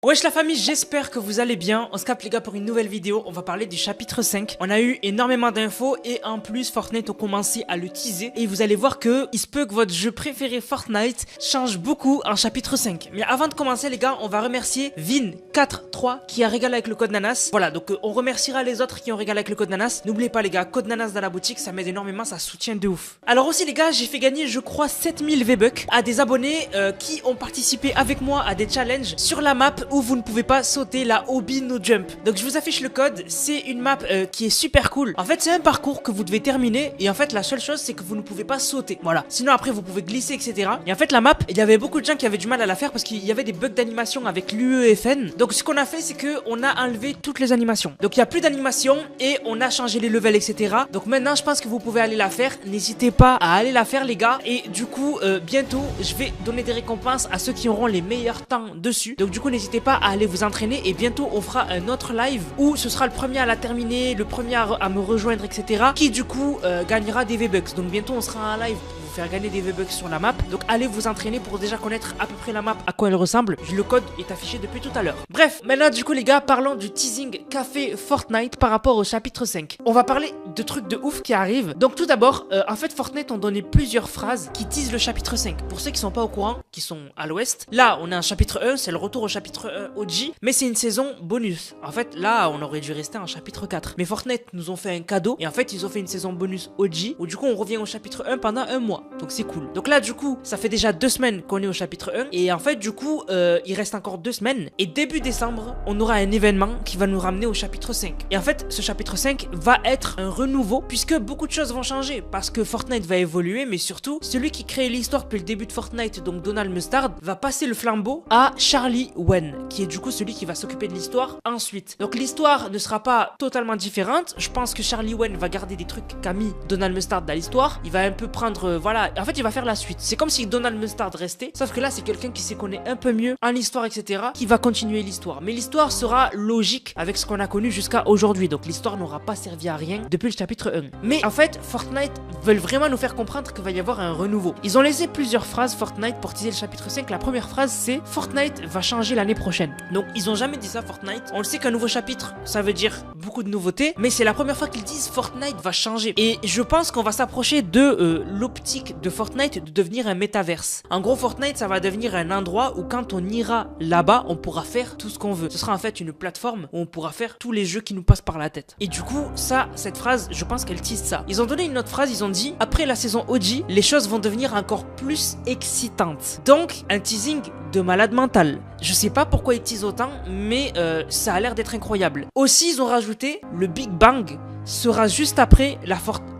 Wesh la famille, j'espère que vous allez bien. On se capte les gars pour une nouvelle vidéo. On va parler du chapitre 5. On a eu énormément d'infos et en plus Fortnite ont commencé à le teaser. Et vous allez voir que il se peut que votre jeu préféré Fortnite change beaucoup en chapitre 5. Mais avant de commencer les gars, on va remercier Vin43 qui a régalé avec le code Nanas. Voilà, donc on remerciera les autres qui ont régalé avec le code Nanas. N'oubliez pas les gars, code Nanas dans la boutique, ça m'aide énormément, ça soutient de ouf. Alors aussi les gars, j'ai fait gagner je crois 7000 V-Bucks à des abonnés qui ont participé avec moi à des challenges sur la map où vous ne pouvez pas sauter la Hobby No Jump. Donc je vous affiche le code, c'est une map qui est super cool. En fait c'est un parcours que vous devez terminer et en fait la seule chose c'est que vous ne pouvez pas sauter. Voilà, sinon après vous pouvez glisser etc. Et en fait la map, il y avait beaucoup de gens qui avaient du mal à la faire parce qu'il y avait des bugs d'animation avec l'UEFN. Donc ce qu'on a fait c'est que on a enlevé toutes les animations. Donc il n'y a plus d'animation et on a changé les levels etc. Donc maintenant je pense que vous pouvez aller la faire. N'hésitez pas à aller la faire les gars. Et du coup bientôt je vais donner des récompenses à ceux qui auront les meilleurs temps dessus. Donc du coup n'hésitez pas à aller vous entraîner et bientôt on fera un autre live où ce sera le premier à la terminer, le premier à me rejoindre etc. qui du coup gagnera des V-Bucks. Donc bientôt on sera en live pour vous faire gagner des V-Bucks sur la map. Donc allez vous entraîner pour déjà connaître à peu près la map, à quoi elle ressemble. Le code est affiché depuis tout à l'heure. Bref, maintenant du coup les gars, parlons du teasing café Fortnite par rapport au chapitre 5. On va parler de trucs de ouf qui arrivent. Donc tout d'abord, en fait Fortnite ont donné plusieurs phrases qui teasent le chapitre 5. Pour ceux qui sont pas au courant, qui sont à l'ouest, là on est en chapitre 1, c'est le retour au chapitre 1 OG, mais c'est une saison bonus. En fait là on aurait dû rester en chapitre 4. Mais Fortnite nous ont fait un cadeau et en fait ils ont fait une saison bonus OG où du coup on revient au chapitre 1 pendant un mois. Donc c'est cool. Donc là du coup ça fait déjà 2 semaines qu'on est au chapitre 1 et en fait du coup il reste encore 2 semaines et début décembre on aura un événement qui va nous ramener au chapitre 5. Et en fait ce chapitre 5 va être un renouveau puisque beaucoup de choses vont changer parce que Fortnite va évoluer, mais surtout celui qui crée l'histoire depuis le début de Fortnite, donc Donald Mustard, va passer le flambeau à Charlie Wen qui est du coup celui qui va s'occuper de l'histoire ensuite. Donc l'histoire ne sera pas totalement différente. Je pense que Charlie Wen va garder des trucs qu'a mis Donald Mustard dans l'histoire. Il va un peu prendre voilà, en fait il va faire la suite. C'est comme si Donald Mustard restait, sauf que là c'est quelqu'un qui s'y connaît un peu mieux en histoire etc. qui va continuer l'histoire. Mais l'histoire sera logique avec ce qu'on a connu jusqu'à aujourd'hui. Donc l'histoire n'aura pas servi à rien depuis le chapitre 1. Mais en fait Fortnite veulent vraiment nous faire comprendre qu'il va y avoir un renouveau. Ils ont laissé plusieurs phrases Fortnite pour teaser le chapitre 5. La première phrase c'est Fortnite va changer l'année prochaine. Donc ils ont jamais dit ça Fortnite. On le sait qu'un nouveau chapitre ça veut dire beaucoup de nouveautés, mais c'est la première fois qu'ils disent Fortnite va changer. Et je pense qu'on va s'approcher de l'optique de Fortnite de devenir un métaverse. En gros Fortnite ça va devenir un endroit où quand on ira là-bas on pourra faire tout ce qu'on veut. Ce sera en fait une plateforme où on pourra faire tous les jeux qui nous passent par la tête. Et du coup ça, cette phrase je pense qu'elle tease ça. Ils ont donné une autre phrase, ils ont dit après la saison OG les choses vont devenir encore plus excitantes. Donc un teasing de malade mental. Je sais pas pourquoi ils teasent autant, mais ça a l'air d'être incroyable. Aussi ils ont rajouté le Big Bang sera juste après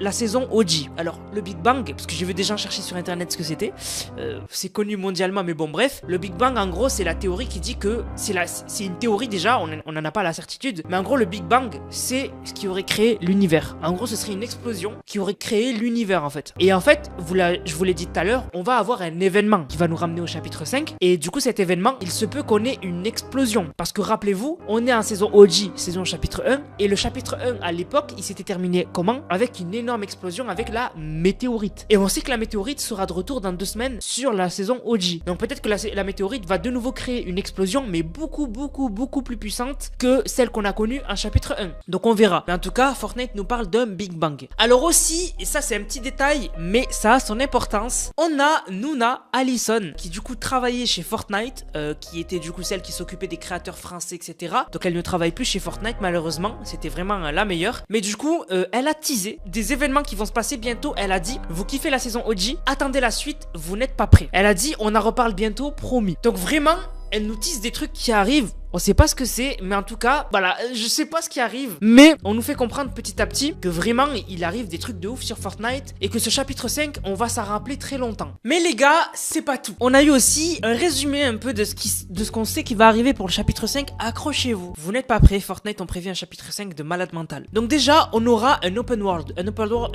la saison OG. Alors le Big Bang, parce que j'ai vu des gens chercher sur internet ce que c'était, c'est connu mondialement mais bon bref, le Big Bang en gros c'est la théorie qui dit que c'est une théorie déjà, on n'en a pas la certitude, mais en gros le Big Bang c'est ce qui aurait créé l'univers. En gros ce serait une explosion qui aurait créé l'univers en fait. Et en fait, je vous l'ai dit tout à l'heure, on va avoir un événement qui va nous ramener au chapitre 5 et du coup cet événement il se peut qu'on ait une explosion. Parce que rappelez-vous, on est en saison OG, saison chapitre 1 et le chapitre 1 à l'époque il s'était terminé comment? Avec une énorme explosion avec la météorite. Et on sait que la météorite sera de retour dans 2 semaines sur la saison OG. Donc peut-être que la météorite va de nouveau créer une explosion mais beaucoup plus puissante que celle qu'on a connue en chapitre 1. Donc on verra. Mais en tout cas, Fortnite nous parle d'un Big Bang. Alors aussi, et ça c'est un petit détail, mais ça a son importance, on a Nuna Allison qui du coup travaillait chez Fortnite, qui était du coup celle qui s'occupait des créateurs français etc. Donc elle ne travaille plus chez Fortnite malheureusement, c'était vraiment la meilleure. Mais du coup, elle a teasé des événements qui vont se passer bientôt. Elle a dit, vous kiffez la saison OG, attendez la suite, vous n'êtes pas prêts. Elle a dit, on en reparle bientôt, promis. Donc vraiment, elle nous tease des trucs qui arrivent. On sait pas ce que c'est, mais en tout cas, voilà, je sais pas ce qui arrive, mais on nous fait comprendre petit à petit que vraiment, il arrive des trucs de ouf sur Fortnite et que ce chapitre 5, on va s'en rappeler très longtemps. Mais les gars, c'est pas tout. On a eu aussi un résumé un peu de ce qu'on sait qui va arriver pour le chapitre 5. Accrochez-vous. Vous n'êtes pas prêts, Fortnite ont prévu un chapitre 5 de malade mental. Donc déjà, on aura un open world. Un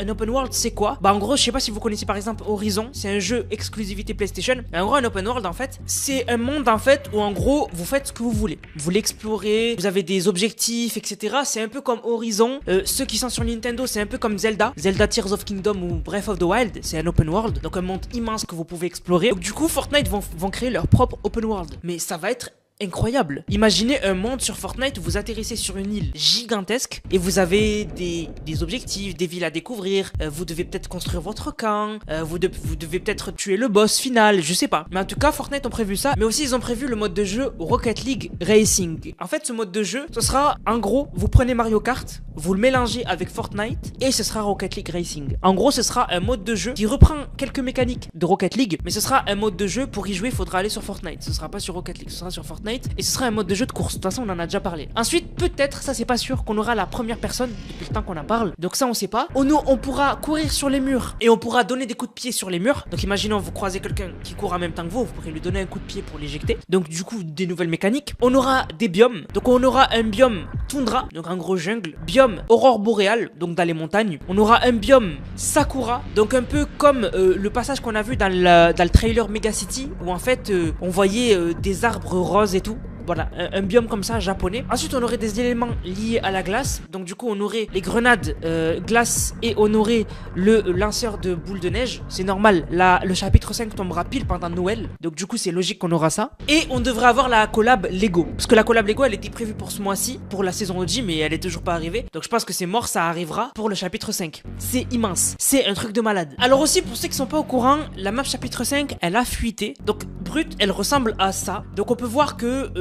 open world, c'est quoi? Bah en gros, je sais pas si vous connaissez par exemple Horizon, c'est un jeu exclusivité PlayStation. Mais en gros, un open world en fait, c'est un monde en fait où en gros, vous faites ce que vous voulez. Vous l'explorez, vous avez des objectifs, etc. C'est un peu comme Horizon. Ceux qui sont sur Nintendo, c'est un peu comme Zelda. Zelda Tears of Kingdom ou Breath of the Wild. C'est un open world, donc un monde immense que vous pouvez explorer. Donc du coup, Fortnite vont créer leur propre open world. Mais ça va être incroyable. Imaginez un monde sur Fortnite où vous atterrissez sur une île gigantesque et vous avez des objectifs, des villes à découvrir, vous devez peut-être construire votre camp, vous devez peut-être tuer le boss final, je sais pas. Mais en tout cas, Fortnite ont prévu ça, mais aussi ils ont prévu le mode de jeu Rocket League Racing. En fait, ce mode de jeu, ce sera en gros, vous prenez Mario Kart, vous le mélangez avec Fortnite et ce sera Rocket League Racing. En gros, ce sera un mode de jeu qui reprend quelques mécaniques de Rocket League, mais ce sera un mode de jeu pour y jouer, il faudra aller sur Fortnite. Ce sera pas sur Rocket League, ce sera sur Fortnite et ce sera un mode de jeu de course. De toute façon, on en a déjà parlé. Ensuite, peut-être, ça c'est pas sûr, qu'on aura la première personne depuis le temps qu'on en parle. Donc ça, on sait pas. On pourra courir sur les murs et on pourra donner des coups de pied sur les murs. Donc imaginons, vous croisez quelqu'un qui court en même temps que vous pourrez lui donner un coup de pied pour l'éjecter. Donc du coup, des nouvelles mécaniques. On aura des biomes. Donc on aura un biome toundra, donc un gros jungle. Biome aurore boréale, donc dans les montagnes. On aura un biome sakura, donc un peu comme le passage qu'on a vu dans le trailer Megacity, où en fait on voyait des arbres roses et tout. Voilà, un biome comme ça japonais. Ensuite, on aurait des éléments liés à la glace. Donc du coup, on aurait les grenades glace et on aurait le lanceur de boules de neige. C'est normal, le chapitre 5 tombera pile pendant Noël. Donc du coup, c'est logique qu'on aura ça. Et on devrait avoir la collab Lego. Parce que la collab Lego, elle était prévue pour ce mois-ci, pour la saison OG, mais elle est toujours pas arrivée. Donc je pense que c'est mort, ça arrivera pour le chapitre 5. C'est immense. C'est un truc de malade. Alors aussi, pour ceux qui sont pas au courant, la map chapitre 5, elle a fuité. Donc brut, elle ressemble à ça. Donc on peut voir que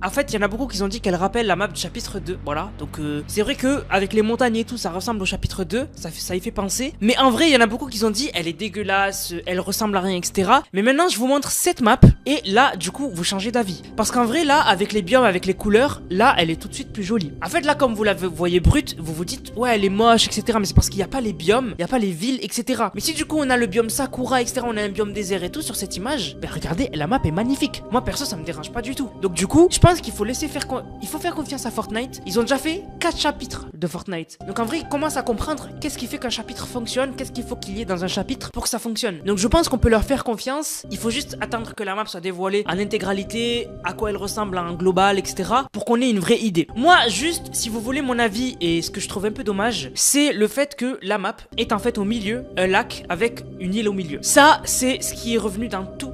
en fait, il y en a beaucoup qui ont dit qu'elle rappelle la map du chapitre 2. Voilà, donc c'est vrai que avec les montagnes et tout, ça ressemble au chapitre 2. Ça y fait penser. Mais en vrai, il y en a beaucoup qui ont dit elle est dégueulasse, elle ressemble à rien, etc. Mais maintenant, je vous montre cette map. Et là, du coup, vous changez d'avis. Parce qu'en vrai, là, avec les biomes, avec les couleurs, là, elle est tout de suite plus jolie. En fait, là, comme vous la voyez brute, vous vous dites ouais, elle est moche, etc. Mais c'est parce qu'il n'y a pas les biomes, il n'y a pas les villes, etc. Mais si du coup, on a le biome Sakura, etc., on a un biome désert et tout sur cette image, ben regardez, la map est magnifique. Moi, perso, ça me dérange pas du tout. Donc, du coup, je pense qu'il faut laisser faire il faut faire confiance à Fortnite. Ils ont déjà fait 4 chapitres de Fortnite. Donc en vrai, ils commencent à comprendre qu'est-ce qui fait qu'un chapitre fonctionne, qu'est-ce qu'il faut qu'il y ait dans un chapitre pour que ça fonctionne. Donc je pense qu'on peut leur faire confiance. Il faut juste attendre que la map soit dévoilée en intégralité, à quoi elle ressemble en global, etc. pour qu'on ait une vraie idée. Moi, juste, si vous voulez mon avis et ce que je trouve un peu dommage, c'est le fait que la map est en fait au milieu un lac avec une île au milieu. Ça, c'est ce qui est revenu dans tous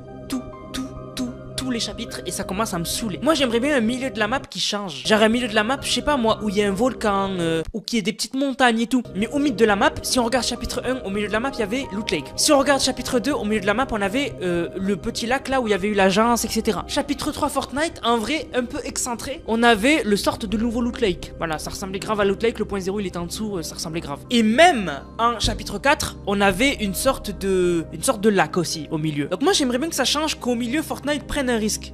les chapitres et ça commence à me saouler. Moi j'aimerais bien un milieu de la map qui change. Genre un milieu de la map, je sais pas moi, où il y a un volcan ou qu'il y ait des petites montagnes et tout. Mais au milieu de la map, si on regarde chapitre 1, au milieu de la map il y avait Loot Lake. Si on regarde chapitre 2, au milieu de la map on avait le petit lac là où il y avait eu l'agence, etc. Chapitre 3 Fortnite, en vrai un peu excentré, on avait le sorte de nouveau Loot Lake. Voilà, ça ressemblait grave à Loot Lake, le point 0 il était en dessous, ça ressemblait grave. Et même en chapitre 4, on avait une sorte de lac aussi au milieu. Donc moi j'aimerais bien que ça change, qu'au milieu Fortnite prenne un risque,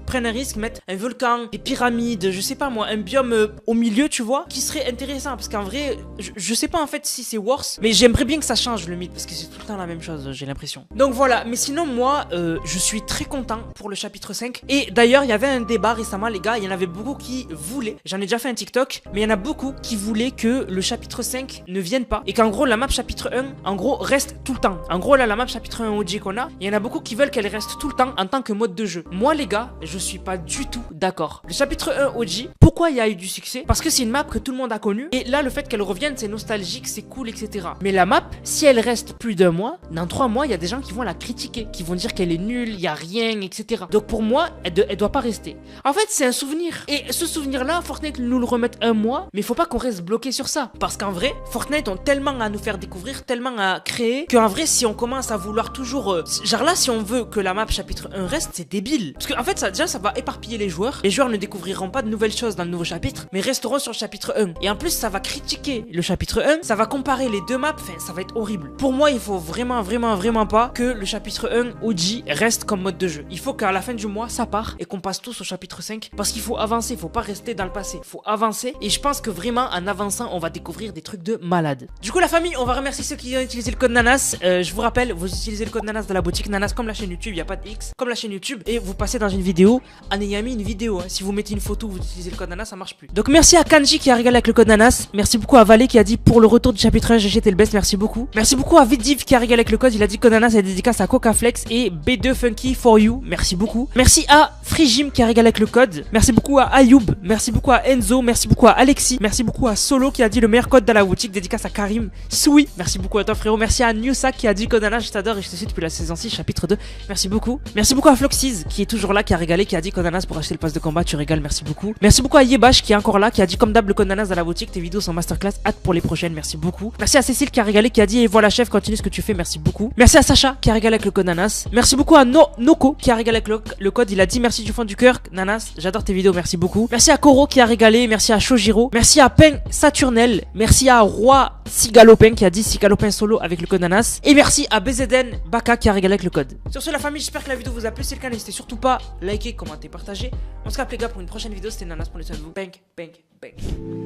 mettre un volcan, des pyramides, je sais pas moi, un biome au milieu, tu vois, qui serait intéressant. Parce qu'en vrai, je sais pas en fait si c'est worse, mais j'aimerais bien que ça change le mythe, parce que c'est tout le temps la même chose, j'ai l'impression. Donc voilà, mais sinon moi, je suis très content pour le chapitre 5. Et d'ailleurs, il y avait un débat récemment, les gars, il y en avait beaucoup qui voulaient, j'en ai déjà fait un TikTok, mais il y en a beaucoup qui voulaient que le chapitre 5 ne vienne pas, et qu'en gros, la map chapitre 1, en gros, reste tout le temps. En gros, là, la map chapitre 1 OG qu'on a, il y en a beaucoup qui veulent qu'elle reste tout le temps en tant que mode de jeu. Moi, les gars, je suis pas du tout d'accord. Le chapitre 1 OG, pourquoi il y a eu du succès? Parce que c'est une map que tout le monde a connue, et là, le fait qu'elle revienne, c'est nostalgique, c'est cool, etc. Mais la map, si elle reste plus d'un mois, dans 3 mois, il y a des gens qui vont la critiquer, qui vont dire qu'elle est nulle, il y a rien, etc. Donc pour moi, elle doit pas rester. En fait, c'est un souvenir. Et ce souvenir-là, Fortnite nous le remette un mois, mais faut pas qu'on reste bloqué sur ça. Parce qu'en vrai, Fortnite ont tellement à nous faire découvrir, tellement à créer, qu'en vrai, si on commence à vouloir toujours... genre là, si on veut que la map chapitre 1 reste, c'est débile. Parce qu'en fait, ça, déjà, ça va éparpiller les joueurs. Les joueurs ne découvriront pas de nouvelles choses dans le nouveau chapitre, mais resteront sur le chapitre 1. Et en plus, ça va critiquer le chapitre 1, ça va comparer les deux maps, enfin, ça va être horrible. Pour moi, il faut vraiment pas que le chapitre 1 OG reste comme mode de jeu. Il faut qu'à la fin du mois, ça part et qu'on passe tous au chapitre 5, parce qu'il faut avancer, il faut pas rester dans le passé, il faut avancer. Et je pense que vraiment, en avançant, on va découvrir des trucs de malade. Du coup, la famille, on va remercier ceux qui ont utilisé le code Nanas. Je vous rappelle, vous utilisez le code Nanas dans la boutique Nanas comme la chaîne YouTube, il n'y a pas de X, comme la chaîne YouTube, et vous passez dans une vidéo en ayant mis une vidéo. Si vous mettez une photo, vous utilisez le code Nanas, ça marche plus. Donc merci à Kanji qui a régalé avec le code Nanas. Merci beaucoup à Valé qui a dit pour le retour du chapitre 1, GG t'es le best, merci beaucoup. Merci beaucoup à Vidiv qui a régalé avec le code, il a dit code Nanas, c'est dédicace à Coca-Flex et B2 Funky for you. Merci beaucoup. Merci à Frigim qui a régalé avec le code. Merci beaucoup à Ayoub. Merci beaucoup à Enzo. Merci beaucoup à Alexis. Merci beaucoup à Solo qui a dit le meilleur code dans la boutique, dédicace à Karim Soui. Merci beaucoup à toi frérot. Merci à Newsak qui a dit code Nanas, je t'adore et je te suis depuis la saison 6 chapitre 2. Merci beaucoup. Merci beaucoup à Floxiz qui est toujours là, qui a régalé, qui a dit code Nanas pour acheter le pass de combat, tu régales, merci beaucoup. Merci beaucoup à Yebash qui est encore là, qui a dit comme d'hab le code Nanas dans la boutique, tes vidéos sont masterclass, hâte pour les prochaines, merci beaucoup. Merci à Cécile qui a régalé, qui a dit et voilà chef, continue ce que tu fais, merci beaucoup. Merci à Sacha qui a régalé avec le code Nanas. Merci beaucoup à Noko qui a régalé avec le code, il a dit merci du fond du cœur, Nanas, j'adore tes vidéos, merci beaucoup. Merci à Koro qui a régalé, merci à Shojiro, merci à Pen Saturnel, merci à Roi Sigalopin qui a dit Sigalopin solo avec le code Nanas. Et merci à BZN Baka qui a régalé avec le code. Sur ce la famille, j'espère que la vidéo vous a plu, si c'est le cas n'hésitez surtout pas à liker, commenter, partager. On se capte les gars pour une prochaine vidéo, c'était Nanas, prenez soin de vous. Bang, bang, bang.